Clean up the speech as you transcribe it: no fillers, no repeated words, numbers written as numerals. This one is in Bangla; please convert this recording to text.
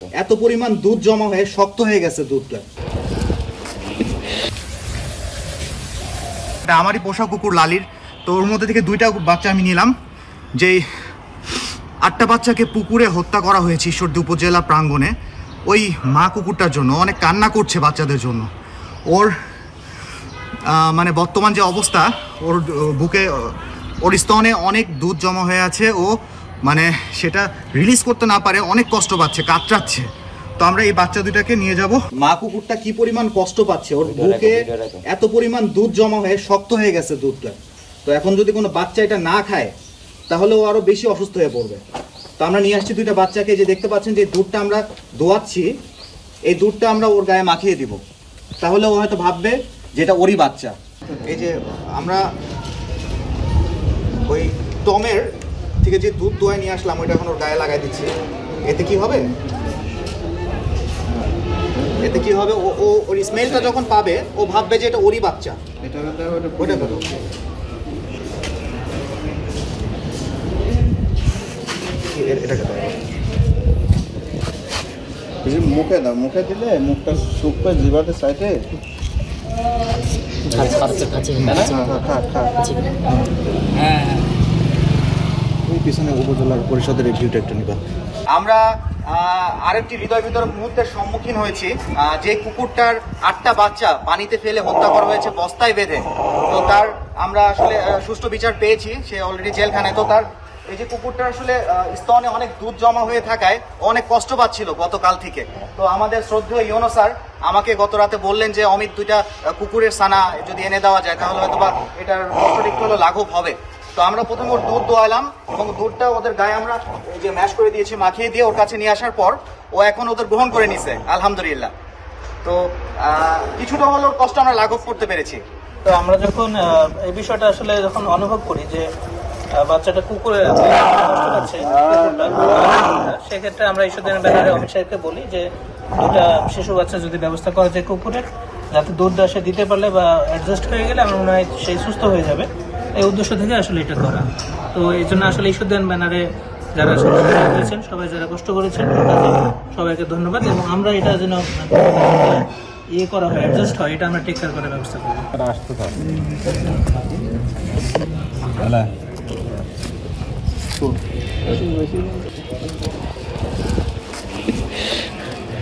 এত পরিমাণ দুধ জমা হয়ে শক্ত হয়ে গেছে দুধটা। এটা আমারই পোষা কুকুর লালির। তো ওর মধ্যে থেকে 2টা বাচ্চা আমি নিলাম। যেই 8টা বাচ্চাকে পুকুরে হত্যা করা হয়েছে ঈশ্বরদী উপজেলা প্রাঙ্গণে ওই মা কুকুরটার জন্য। অনেক কান্না করছে বাচ্চাদের জন্য। ওর মানে বর্তমান যে অবস্থা, ওর বুকে ওর স্তনে অনেক দুধ জমা হয়ে আছে। ও মানে সেটা রিলিজ করতে না পারে, অনেক কষ্ট পাচ্ছে, কাতরাচ্ছে। তো আমরা এই বাচ্চা দুটাকে নিয়ে যাব। মা কুকুরটা কি পরিমাণ কষ্ট পাচ্ছে, ওর বুকে এত পরিমাণ দুধ জমা হয়ে শক্ত হয়ে গেছে দুধটা। তো এখন যদি কোনো বাচ্চা এটা না খায় তাহলে ও আরো বেশি অসুস্থ হয়ে পড়বে। তো আমরা নিয়ে আসছি 2টা বাচ্চাকে। যে দেখতে পাচ্ছেন যে দুধটা আমরা দোয়াচ্ছি, এই দুধটা আমরা ওর গায়ে মাখিয়ে দিব। তাহলে ও হয়তো ভাববে যে এটা ওরই বাচ্চা। এই যে আমরা ওই টমের থেকে যে দুধ দোয়ায় নিয়ে আসলাম ওইটা এখন ওর গায়ে লাগাই দিচ্ছি। এতে কি হবে, এতে কি হবে, ও ওর স্মেলটা যখন পাবে ও ভাববে যে এটা ওরই বাচ্চা। ওইটা করো। এটাকে দাও, মুখে দাও, মুখে দিলে মুখটা শুকবে জিভাতে সাইডে। ওই পিছনে উপজেলার পরিষদের রিভিউটা একটু নিবা। আমরা আরেকটি হৃদয় বিদারক মুহূর্তের সম্মুখীন হয়েছি। যে কুকুরটার 8টা বাচ্চা পানিতে ফেলে হত্যা করা হয়েছে বস্তায় বেঁধে, তো তার আমরা আসলে সুষ্ঠু বিচার পেয়েছি। সে অলরেডি জেলখানায়। তো তার এই যে কুকুরটা আসলে স্তনে অনেক দুধ জমা হয়ে থাকায় অনেক কষ্ট পাচ্ছিল গতকাল থেকে। তো আমাদের শ্রদ্ধেয় ইউনো স্যার আমাকে গত রাতে বললেন যে অমিত 2টা কুকুরের ছানা যদি এনে দেওয়া যায় তাহলে হয়তো বা এটার কষ্টটা একটু হলো লাঘব হবে। তো আমরা প্রথমে ওর দুধ দোয়ালাম এবং দুধটা ওদের গায়ে আমরা এই যে ম্যাশ করে দিয়েছি, মাখিয়ে দিয়ে ওর কাছে নিয়ে আসার পর ও এখন ওদের গ্রহণ করে নিছে আলহামদুলিল্লাহ। তো কিছুটা হলো কষ্ট আমরা লাঘব করতে পেরেছি। তো আমরা যখন এই বিষয়টা আসলে যখন অনুভব করি যে বাচ্চাটা কুকুরে আছে, সেক্ষেত্রে আমরা ঈশ্বরদের ব্যাপারে অমিত সাহেবকে বলি যে 2টা শিশু বাচ্চা যদি ব্যবস্থা করা যায় কুকুরের, যাতে দুধটা সে দিতে পারলে বা অ্যাডজাস্ট হয়ে গেলে আমার মনে হয় সেই সুস্থ হয়ে যাবে। এই উদ্দেশ্য থেকে আসলে এটা করা। তো এই জন্য আসলে ঈশ্বরদের ব্যানারে যারা করেছেন, সবাই যারা কষ্ট করেছেন সবাইকে ধন্যবাদ। এবং আমরা এটা যেন ইয়ে করা হয়, অ্যাডজাস্ট হয়, এটা আমরা টেক কেয়ার করার ব্যবস্থা করবো। আসতে থাকবে।